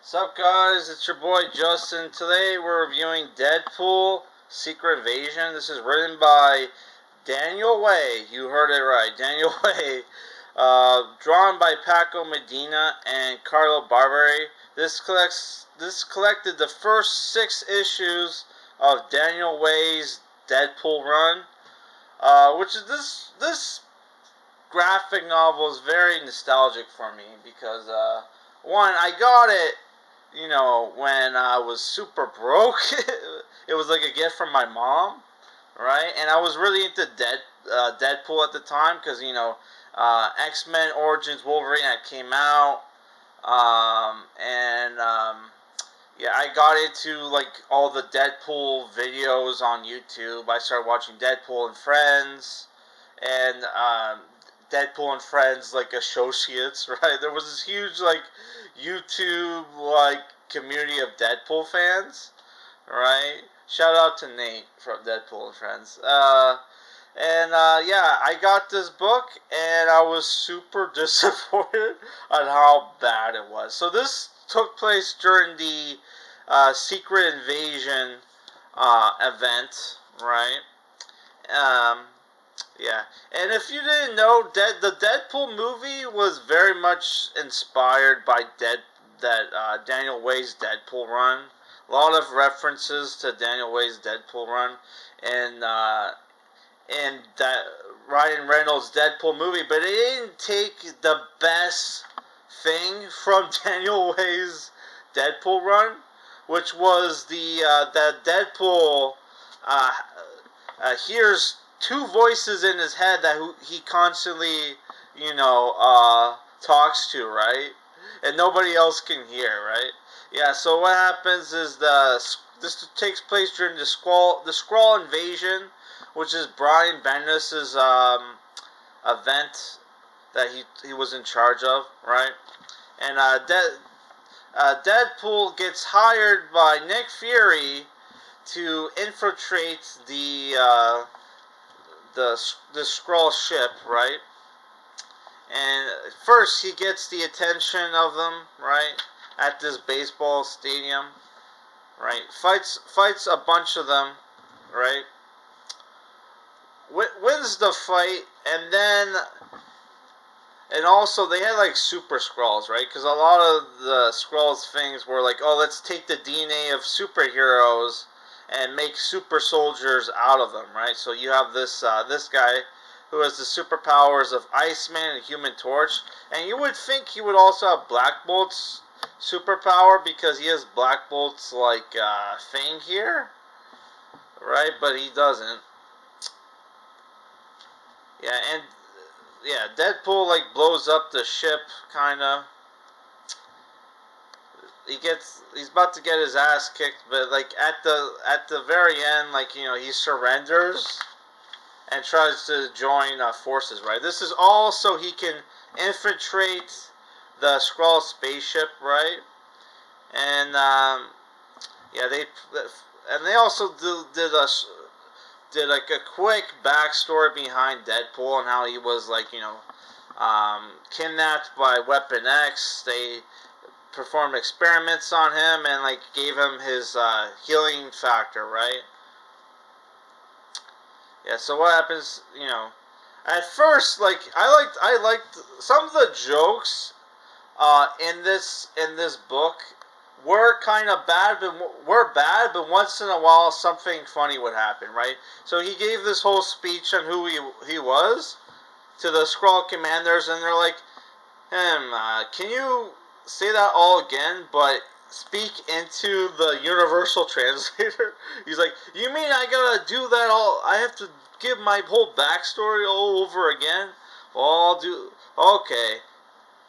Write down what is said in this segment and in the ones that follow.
What's up, guys? It's your boy Justin. Today we're reviewing Deadpool Secret Invasion. This is written by Daniel Way. You heard it right, Daniel Way. Drawn by Paco, Medina, and Carlo Barberi. This collected the first 6 issues of Daniel Way's Deadpool run, which is this graphic novel is very nostalgic for me because one, I got it, when I was super broke. It was like a gift from my mom, right? And I was really into Deadpool at the time because X-Men Origins Wolverine had came out, yeah, I got into like all the Deadpool videos on YouTube. I started watching Deadpool and Friends, and Deadpool and Friends like associates, right? There was this huge like YouTube like community of Deadpool fans, right? Shout out to Nate from Deadpool and Friends. Yeah, I got this book and I was super disappointed on how bad it was. So this took place during the Secret Invasion event, right? Um, yeah, and if you didn't know, the Deadpool movie was very much inspired by Daniel Way's Deadpool run. A lot of references to Daniel Way's Deadpool run, and that Ryan Reynolds Deadpool movie, but it didn't take the best thing from Daniel Way's Deadpool run, which was that Deadpool hears 2 voices in his head that he constantly, talks to, right? And nobody else can hear, right? Yeah. So what happens is this takes place during the Skrull invasion, which is Brian Bendis's event that he was in charge of, right? And Deadpool gets hired by Nick Fury to infiltrate the Skrull ship, right? And first he gets the attention of them, right, at this baseball stadium, right? Fights a bunch of them, right? Wins the fight, and also they had like super Skrulls, right? Because a lot of the Skrulls things were like, oh, let's take the DNA of superheroes and make super soldiers out of them, right? So you have this guy who has the superpowers of Iceman and Human Torch, and you would think he would also have Black Bolt's superpower because he has Black Bolt's like thing here, right? But he doesn't. Yeah, and yeah, Deadpool like blows up the ship, kind of. He's about to get his ass kicked, but like at the very end, like he surrenders and tries to join forces. Right. This is all so he can infiltrate the Skrull spaceship. Right. And yeah, they also did like a quick backstory behind Deadpool and how he was like kidnapped by Weapon X. They performed experiments on him and like gave him his healing factor, right? Yeah. So what happens? At first, like I liked some of the jokes in this book were kind of bad, but once in a while something funny would happen, right? So he gave this whole speech on who he was to the Skrull commanders, and they're like, can you say that all again, but speak into the universal translator? He's like, you mean I gotta do that all? I have to give my whole backstory all over again? Well, I'll do. Okay.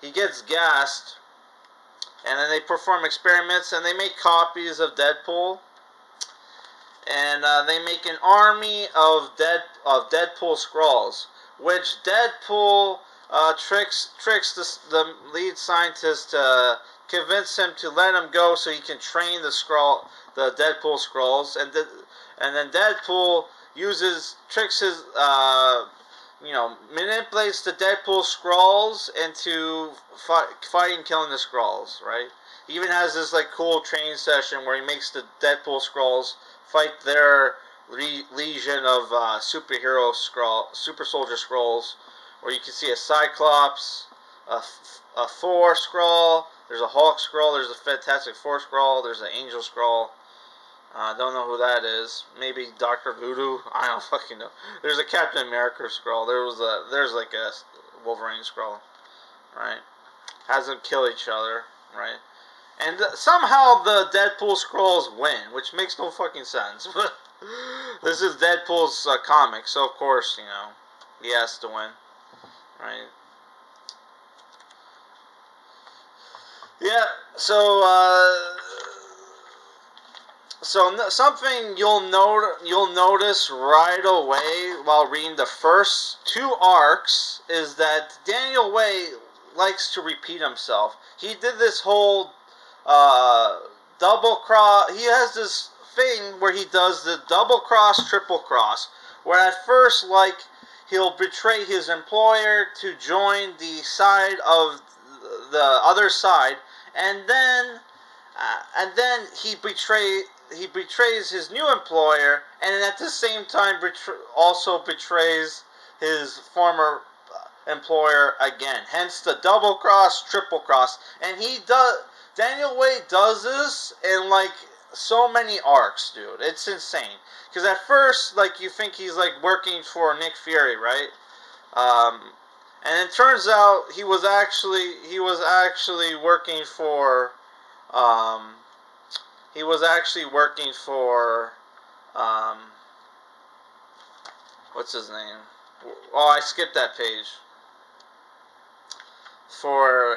He gets gassed, and then they perform experiments, and they make copies of Deadpool, and they make an army of Deadpool Skrulls, which Deadpool tricks the lead scientist to convince him to let him go so he can train the Deadpool Skrulls, and then Deadpool tricks his manipulates the Deadpool Skrulls into fighting, killing the Skrulls, right? He even has this like cool training session where he makes the Deadpool Skrulls fight their legion of super soldier Skrulls, where you can see a Cyclops, a Thor Skrull, there's a Hulk Skrull, there's a Fantastic Four Skrull, there's an Angel Skrull. I don't know who that is. Maybe Dr. Voodoo. I don't fucking know. There's a Captain America Skrull. There's like a Wolverine Skrull, right? Has them kill each other, right? And somehow the Deadpool Skrulls win, which makes no fucking sense. This is Deadpool's comic, so of course, he has to win, right? Yeah, so something you'll notice right away while reading the first two arcs is that Daniel Way likes to repeat himself. He did this whole double cross. He has this thing where he does the double cross, triple cross, where at first, like, he'll betray his employer to join the side of the other side, and then he betrays his new employer, and at the same time also betrays his former employer again. Hence the double cross, triple cross, and Daniel Way does this in like so many arcs, dude. It's insane. Because at first, like, you think he's like working for Nick Fury, right? And it turns out he was actually working for what's his name? Oh, I skipped that page. For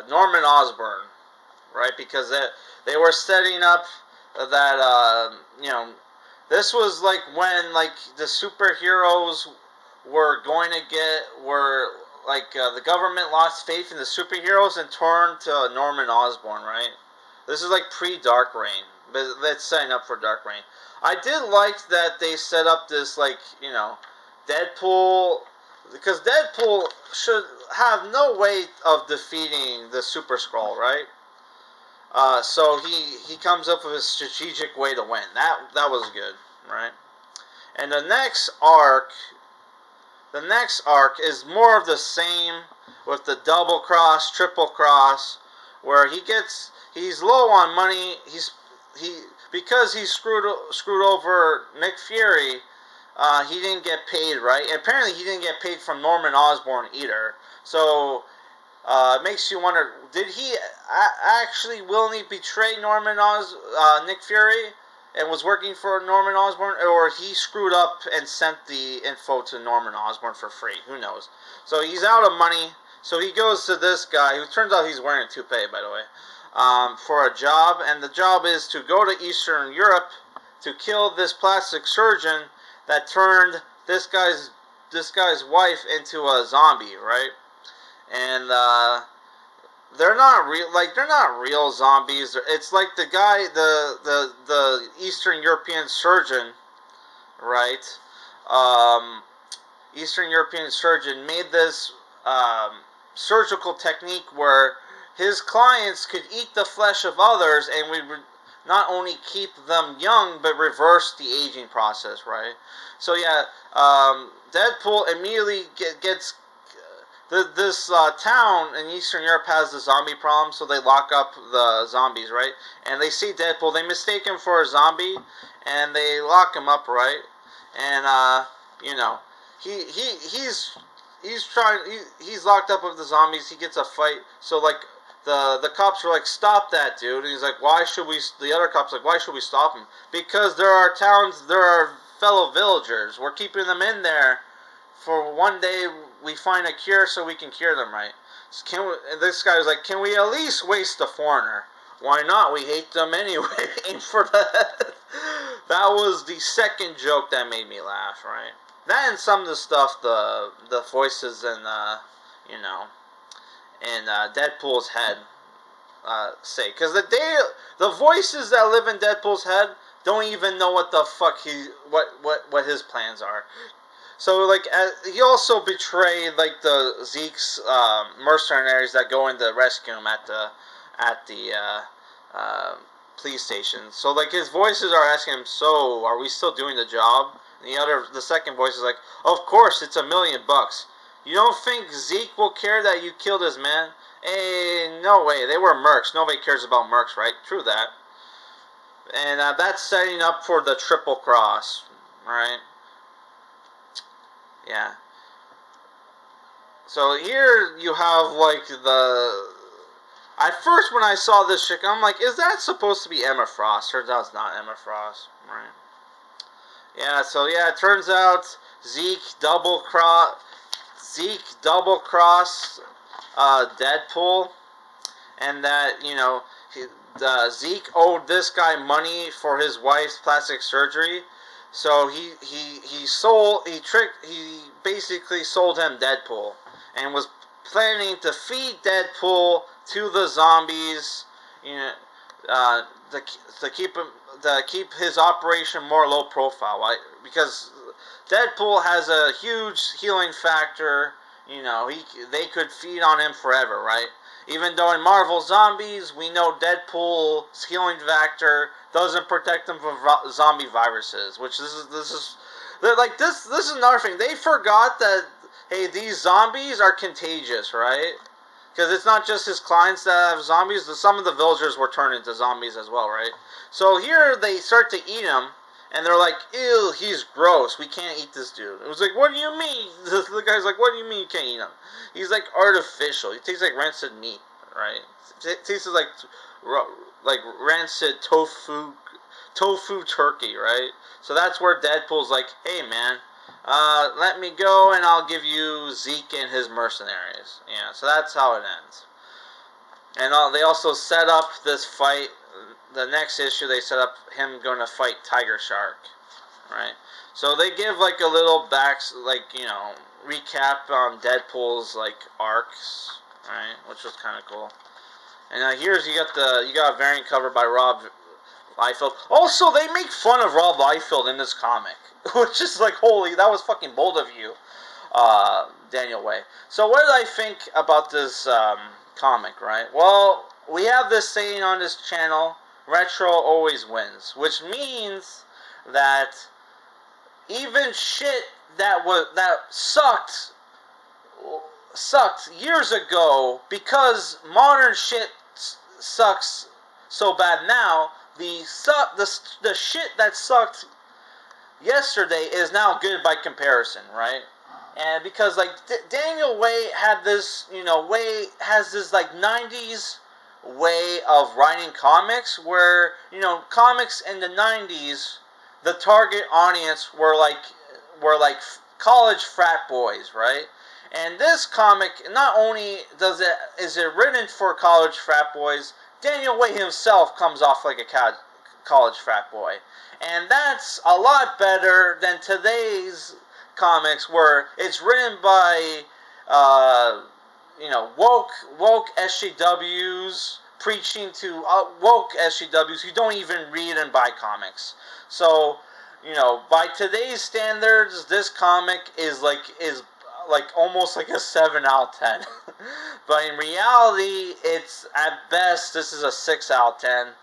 Norman Osborn, right? Because they were setting up that this was like when like the superheroes were going to the government lost faith in the superheroes and turned to Norman Osborn, right? This is like pre-Dark Reign, but that's setting up for Dark Reign. I did like that they set up this Deadpool, because Deadpool should have no way of defeating the Super Skrull, right? So he comes up with a strategic way to win. That was good, right? And the next arc is more of the same with the double cross, triple cross, where he's low on money. Because he screwed over Nick Fury. He didn't get paid, right? And apparently he didn't get paid from Norman Osborn either. So it makes you wonder: did he actually willingly betray Nick Fury, and was working for Norman Osborn, or he screwed up and sent the info to Norman Osborn for free? Who knows? So he's out of money. So he goes to this guy, who turns out he's wearing a toupee, by the way, for a job, and the job is to go to Eastern Europe to kill this plastic surgeon that turned this guy's wife into a zombie, right? And they're not real zombies. It's like the guy, the Eastern European surgeon, right? Eastern European surgeon made this surgical technique where his clients could eat the flesh of others, and we would not only keep them young, but reverse the aging process, right? So yeah, Deadpool immediately gets this town in Eastern Europe has the zombie problem, so they lock up the zombies, right? And they see Deadpool, they mistake him for a zombie, and they lock him up, right? And he's locked up with the zombies. He gets a fight, so like the cops are like, stop that dude, and he's like, the other cops like, why should we stop him? Because there are fellow villagers, we're keeping them in there for one day we find a cure so we can cure them, right? So this guy was like, can we at least waste a foreigner? Why not? We hate them anyway. Aim for that. That was the second joke that made me laugh, right? That and some of the stuff the voices in Deadpool's head say, because the voices that live in Deadpool's head don't even know what the fuck what his plans are. So like he also betrayed like the Zeke's mercenaries that go in to rescue him at at the police station. So like his voices are asking him, "So are we still doing the job?" And the second voice is like, "Of course, it's $1,000,000. You don't think Zeke will care that you killed his man? Hey, no way. They were mercs. Nobody cares about mercs, right? True that." And that's setting up for the triple cross, right? Yeah. So here you have like the. At first, when I saw this chick, I'm like, is that supposed to be Emma Frost? Turns out it's not Emma Frost, right? Yeah. So yeah, it turns out Zeke double cross Deadpool, and that Zeke owed this guy money for his wife's plastic surgery, so he basically sold him Deadpool, and was planning to feed Deadpool to the zombies, you know, to keep his operation more low profile, right? Because Deadpool has a huge healing factor. They could feed on him forever, right? Even though in Marvel Zombies, we know Deadpool's healing factor doesn't protect him from zombie viruses, which this is another thing. They forgot that, hey, these zombies are contagious, right? Because it's not just his clients that have zombies. Some of the villagers were turned into zombies as well, right? So here they start to eat him, and they're like, ew, he's gross. We can't eat this dude. It was like, what do you mean? The guy's like, what do you mean you can't eat him? He's like artificial. He tastes like rancid meat, right? It tastes like rancid tofu turkey, right? So that's where Deadpool's like, hey man, let me go and I'll give you Zeke and his mercenaries. Yeah, so that's how it ends. And they also set up this fight. The next issue, they set up him going to fight Tiger Shark, right? So they give like a little recap on Deadpool's like arcs, right? Which was kind of cool. And here's you got a variant cover by Rob Liefeld. Also, they make fun of Rob Liefeld in this comic, which is like, holy, that was fucking bold of you, Daniel Way. So what did I think about this comic, right? Well, we have this saying on this channel, retro always wins, which means that even shit that sucked years ago, because modern shit sucks so bad now, the shit that sucked yesterday is now good by comparison, right? And because like Daniel Way had this, has this like 90s way of writing comics, where comics in the 90s, the target audience were like college frat boys, right? And this comic, not only is it written for college frat boys, Daniel Way himself comes off like a college frat boy, and that's a lot better than today's comics, where it's written by woke SJWs preaching to woke SJWs who don't even read and buy comics. So, by today's standards, this comic is almost like a 7 out of 10. But in reality, it's at best, this is a 6 out of 10.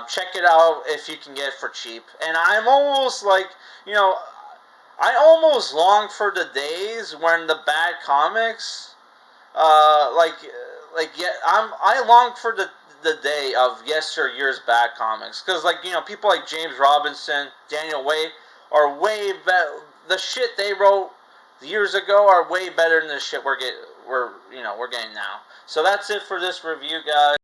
Check it out if you can get it for cheap. And I'm almost like, I almost long for the days when the bad comics, I long for the day of yesteryear's bad comics, because people like James Robinson, Daniel Way are way better. The shit they wrote years ago are way better than the shit we're getting now. So that's it for this review, guys.